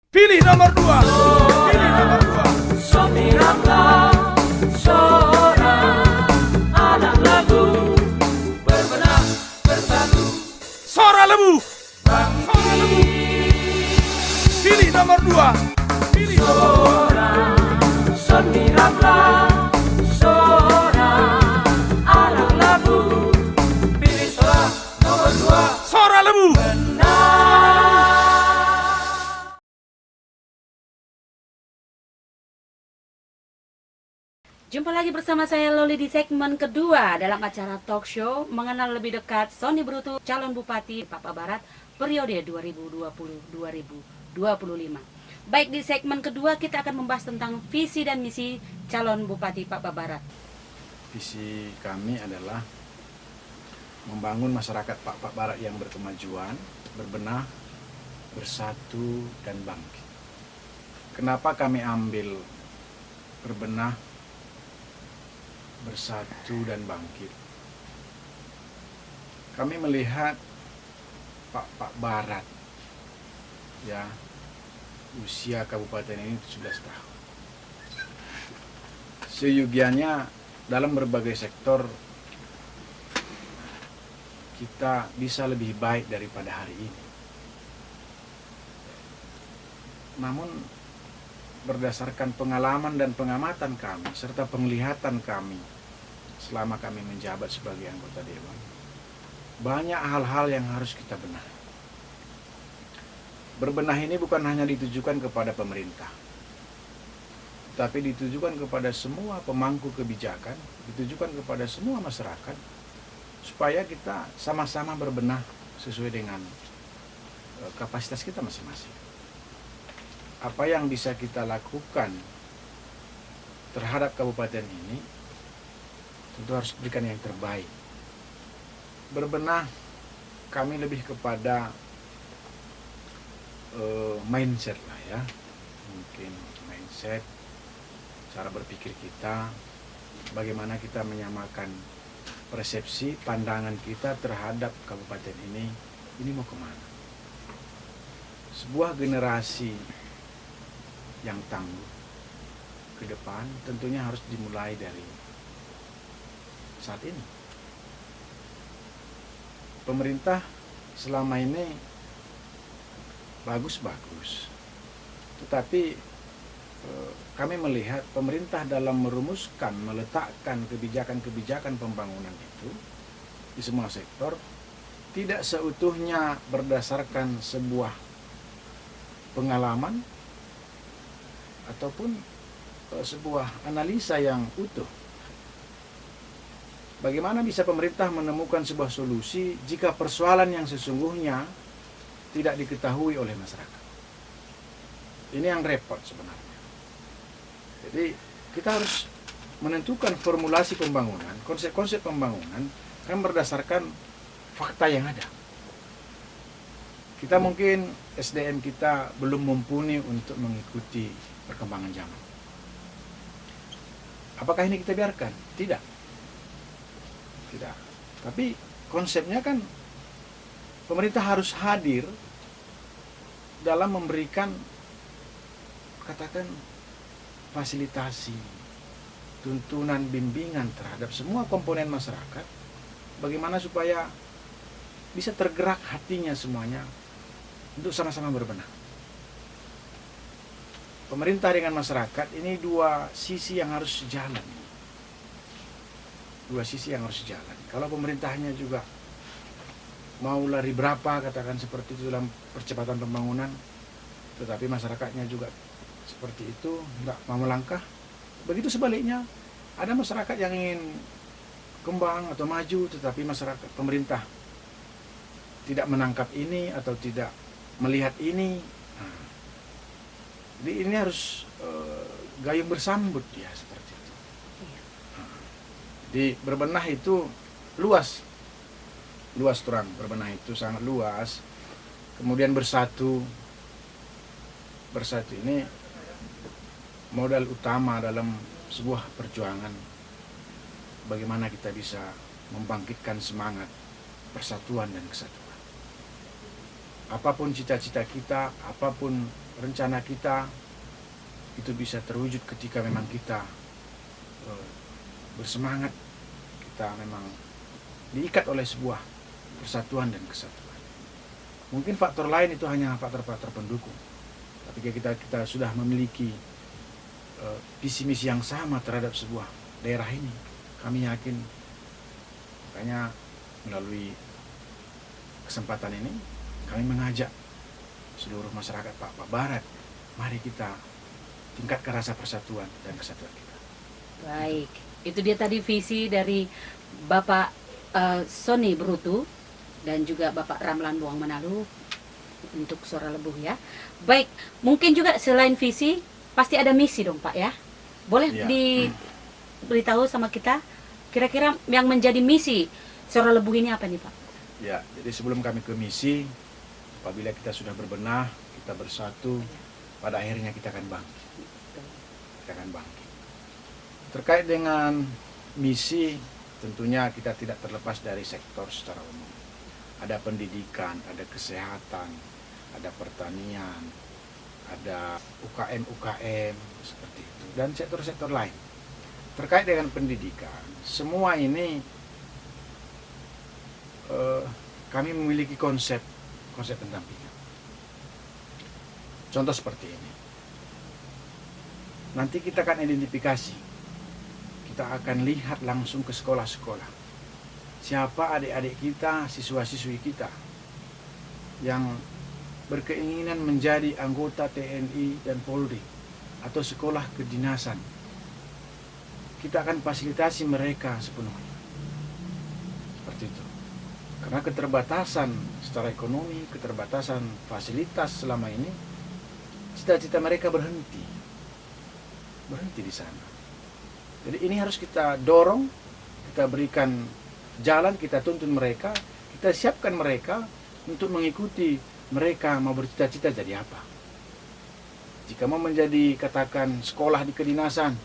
Pilih nomor 2. Pilih nomor 2. Somiranglah seorang anak lagu berbenah bersatu Sora Lebu. bangkit. Pilih nomor 2. Pilih nomor 2. Somiranglah seorang anak lagu, pilih Sora nomor 2. Sora Lebu. Jumpa lagi bersama saya Loli di segmen kedua dalam acara talk show mengenal lebih dekat Sony Brutu, calon Bupati Papua Barat periode 2020-2025. Baik, di segmen kedua kita akan membahas tentang visi dan misi calon Bupati Papua Barat. Visi kami adalah membangun masyarakat Papua Barat yang berkemajuan, berbenah, bersatu, dan bangkit. Kenapa kami ambil berbenah, bersatu, dan bangkit? Kami melihat Papua Barat, ya, usia kabupaten ini 17 tahun. Seyogianya dalam berbagai sektor kita bisa lebih baik daripada hari ini. Namun berdasarkan pengalaman dan pengamatan kami serta penglihatan kami selama kami menjabat sebagai anggota dewan, banyak hal-hal yang harus kita benahi. Berbenah ini bukan hanya ditujukan kepada pemerintah, tapi ditujukan kepada semua pemangku kebijakan, ditujukan kepada semua masyarakat, supaya kita sama-sama berbenah sesuai dengan kapasitas kita masing-masing. Apa yang bisa kita lakukan terhadap kabupaten ini tentu harus berikan yang terbaik. Berbenah kami lebih kepada mindset lah ya, mungkin mindset, cara berpikir kita, bagaimana kita menyamakan persepsi, pandangan kita terhadap kabupaten ini mau kemana. Sebuah generasi yang tangguh ke depan tentunya harus dimulai dari saat ini. Pemerintah selama ini bagus-bagus, tetapi kami melihat pemerintah dalam merumuskan, meletakkan kebijakan-kebijakan pembangunan itu di semua sektor tidak seutuhnya berdasarkan sebuah pengalaman ataupun sebuah analisa yang utuh. Bagaimana bisa pemerintah menemukan sebuah solusi jika persoalan yang sesungguhnya tidak diketahui oleh masyarakat? Ini yang repot sebenarnya. Jadi kita harus menentukan formulasi pembangunan, konsep-konsep pembangunan yang berdasarkan fakta yang ada. Kita mungkin SDM kita belum mumpuni untuk mengikuti perkembangan zaman. Apakah ini kita biarkan? Tidak. Tidak. Tapi konsepnya kan pemerintah harus hadir dalam memberikan, katakan, fasilitasi, tuntunan, bimbingan terhadap semua komponen masyarakat, bagaimana supaya bisa tergerak hatinya semuanya untuk sama-sama berbenah. Pemerintah dengan masyarakat ini dua sisi yang harus sejalan. Dua sisi yang harus sejalan. Kalau pemerintahnya juga mau lari berapa, katakan seperti itu dalam percepatan pembangunan, tetapi masyarakatnya juga seperti itu, tidak mau melangkah. Begitu sebaliknya, ada masyarakat yang ingin kembang atau maju, tetapi masyarakat pemerintah tidak menangkap ini atau tidak melihat ini. Nah, jadi ini harus gayung bersambut ya, seperti itu. Nah, di berbenah itu luas terang, berbenah itu sangat luas. Kemudian bersatu ini modal utama dalam sebuah perjuangan. Bagaimana kita bisa membangkitkan semangat persatuan dan kesatuan. apapun cita-cita kita, apapun rencana kita, itu bisa terwujud ketika memang kita bersemangat, kita memang diikat oleh sebuah persatuan dan kesatuan. Mungkin faktor lain itu hanya faktor-faktor pendukung. Tapi kita sudah memiliki visi misi yang sama terhadap sebuah daerah ini, kami yakin, makanya melalui kesempatan ini kami mengajak seluruh masyarakat Papua Barat, mari kita tingkatkan rasa persatuan dan kesatuan kita. Baik, itu dia tadi visi dari Bapak Sony Brutu dan juga Bapak Ramlan Buang Manalu untuk Suara Lebuh ya. Baik, mungkin juga selain visi pasti ada misi dong Pak ya. Boleh Ya. diberitahu sama kita kira-kira yang menjadi misi Suara Lebuh ini apa nih Pak? Ya, jadi sebelum kami ke misi, apabila kita sudah berbenah, kita bersatu, pada akhirnya kita akan bangkit. Kita akan bangkit. Terkait dengan misi, tentunya kita tidak terlepas dari sektor secara umum. Ada pendidikan, ada kesehatan, ada pertanian, ada UKM-UKM seperti itu, dan sektor-sektor lain. Terkait dengan pendidikan, semua ini kami memiliki konsep pendampingan. Contoh seperti ini. Nanti kita akan identifikasi, kita akan lihat langsung ke sekolah-sekolah. Siapa adik-adik kita, siswa-siswi kita yang berkeinginan menjadi anggota TNI dan Polri atau sekolah kedinasan. Kita akan fasilitasi mereka sepenuhnya. Seperti itu. Karena keterbatasan secara ekonomi, keterbatasan fasilitas selama ini, cita-cita mereka berhenti di sana. Jadi ini harus kita dorong, kita berikan jalan, kita tuntun mereka, kita siapkan mereka untuk mengikuti mereka mau bercita-cita jadi apa. Jika mau menjadi katakan sekolah di kedinasan,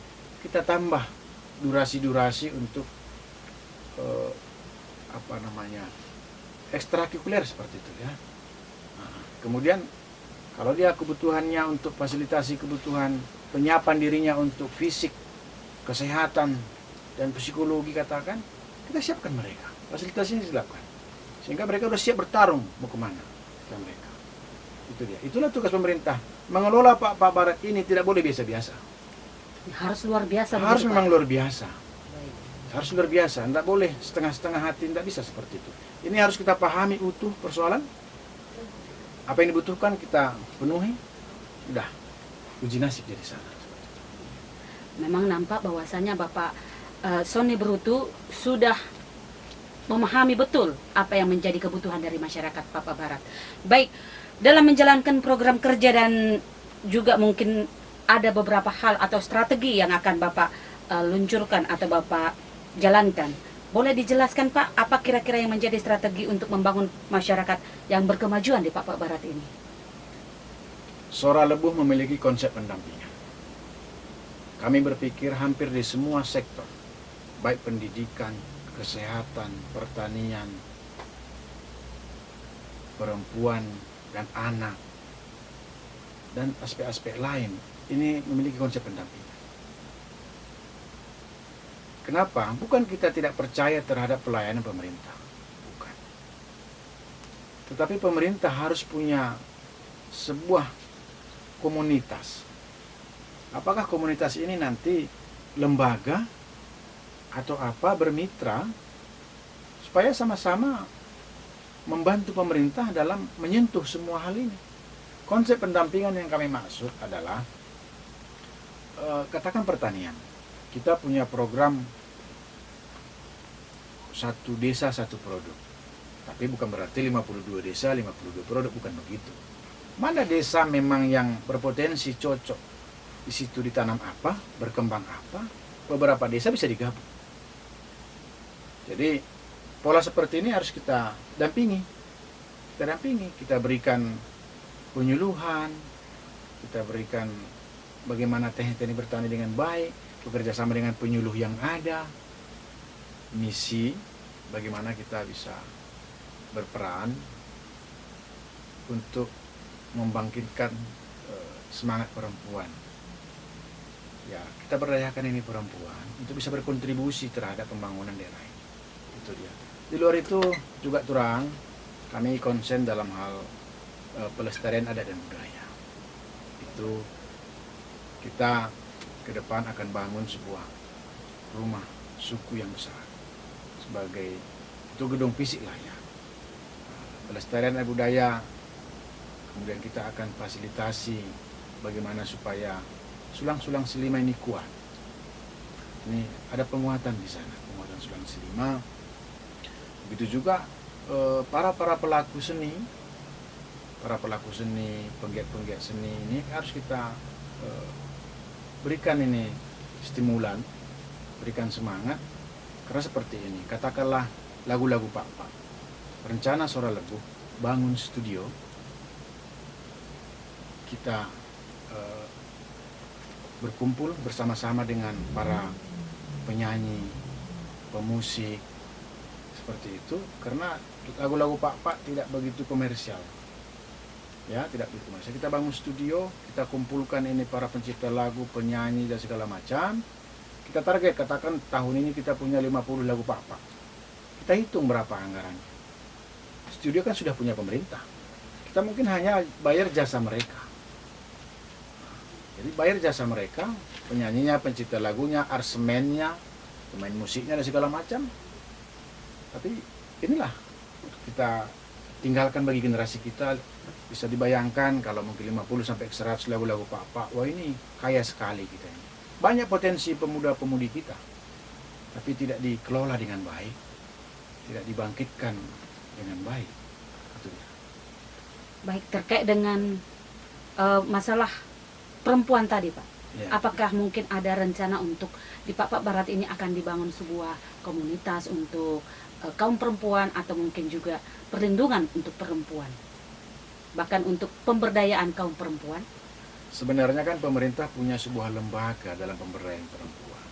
kita tambah durasi-durasi untuk ekstrakurikuler seperti itu ya. Nah, kemudian kalau dia kebutuhannya untuk fasilitasi kebutuhan penyiapan dirinya untuk fisik, kesehatan dan psikologi katakan, kita siapkan mereka, fasilitasinya dilakukan sehingga mereka sudah siap bertarung mau kemana ke mereka. Itu dia. Itulah tugas pemerintah, mengelola Papua Barat ini tidak boleh biasa-biasa. Harus luar biasa. Harus begitu, memang Pak? luar biasa. Baik. Harus luar biasa, tidak boleh setengah-setengah hati, tidak bisa seperti itu. Ini harus kita pahami utuh persoalan. Apa yang dibutuhkan kita penuhi, udah uji nasib jadi sana. Memang nampak bahwasanya Bapak Sony Brutu sudah memahami betul apa yang menjadi kebutuhan dari masyarakat Papua Barat. Baik, dalam menjalankan program kerja dan juga mungkin ada beberapa hal atau strategi yang akan Bapak luncurkan atau Bapak jalankan. Boleh dijelaskan Pak, apa kira-kira yang menjadi strategi untuk membangun masyarakat yang berkemajuan di Papua Barat ini? Suara Lebuh memiliki konsep pendampingan. Kami berpikir hampir di semua sektor, baik pendidikan, kesehatan, pertanian, perempuan dan anak, dan aspek-aspek lain, ini memiliki konsep pendampingan. Kenapa? Bukan kita tidak percaya terhadap pelayanan pemerintah. Bukan. Tetapi pemerintah harus punya sebuah komunitas. Apakah komunitas ini nanti lembaga atau apa bermitra supaya sama-sama membantu pemerintah dalam menyentuh semua hal ini. Konsep pendampingan yang kami maksud adalah katakan pertanian. Kita punya program satu desa satu produk. Tapi bukan berarti 52 desa 52 produk, bukan begitu. Mana desa memang yang berpotensi cocok, di situ ditanam apa, berkembang apa, beberapa desa bisa digabung. Jadi pola seperti ini harus kita dampingi. Kita berikan penyuluhan, kita berikan bagaimana teknik-teknik bertani dengan baik, bekerja sama dengan penyuluh yang ada, misi bagaimana kita bisa berperan untuk membangkitkan semangat perempuan. Ya, kita berdayakan ini perempuan untuk bisa berkontribusi terhadap pembangunan daerah ini. Itu dia. Di luar itu juga turang, kami konsen dalam hal pelestarian adat dan budaya. Itu kita ke depan akan bangun sebuah rumah suku yang besar sebagai itu gedung fisik lah ya. Pelestarian adat budaya, kemudian kita akan fasilitasi bagaimana supaya sulang-sulang Silima ini kuat. Ini ada penguatan di sana, penguatan sulang Silima. Begitu juga para pelaku seni, penggiat-penggiat seni ini harus kita berikan ini stimulan, berikan semangat. Karena seperti ini, katakanlah lagu-lagu Pak, rencana Suara Lebuh, bangun studio, kita berkumpul bersama-sama dengan para penyanyi, pemusik, seperti itu, karena lagu-lagu Pak tidak begitu komersial. Ya, tidak begitu komersial. Kita bangun studio, kita kumpulkan ini para pencipta lagu, penyanyi dan segala macam. Kita target, katakan tahun ini kita punya 50 lagu Pak. Kita hitung berapa anggarannya. Studio kan sudah punya pemerintah. Kita mungkin hanya bayar jasa mereka. Jadi bayar jasa mereka, penyanyinya, pencipta lagunya, arsemennya, pemain musiknya dan segala macam. Tapi inilah kita tinggalkan bagi generasi kita. Bisa dibayangkan kalau mungkin 50 sampai 100 lagu-lagu Pak. Wah, ini kaya sekali kita ini. Banyak potensi pemuda-pemudi kita. Tapi tidak dikelola dengan baik, tidak dibangkitkan dengan baik. Itu dia. Baik, terkait dengan masalah perempuan tadi, Pak. Ya. Apakah mungkin ada rencana untuk di Pak Barat ini akan dibangun sebuah komunitas untuk kaum perempuan atau mungkin juga perlindungan untuk perempuan? Bahkan untuk pemberdayaan kaum perempuan? Sebenarnya kan pemerintah punya sebuah lembaga dalam pemberdayaan perempuan.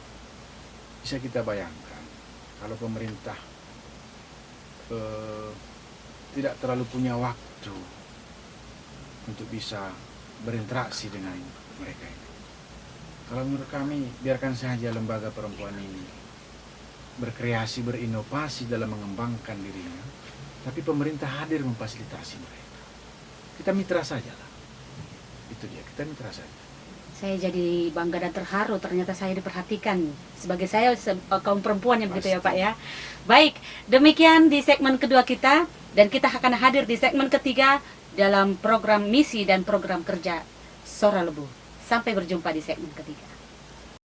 Bisa kita bayangkan kalau pemerintah tidak terlalu punya waktu untuk bisa berinteraksi dengan mereka ini. Kalau menurut kami, biarkan saja lembaga perempuan ini berkreasi, berinovasi dalam mengembangkan dirinya, tapi pemerintah hadir memfasilitasi mereka. Kita mitra saja lah. Itu dia, kita mitra saja. Saya jadi bangga dan terharu, ternyata saya diperhatikan sebagai saya kaum perempuan yang begitu ya Pak ya. Baik, demikian di segmen kedua kita, dan kita akan hadir di segmen ketiga dalam program misi dan program kerja Suara Lebuh. Sampai berjumpa di segmen ketiga.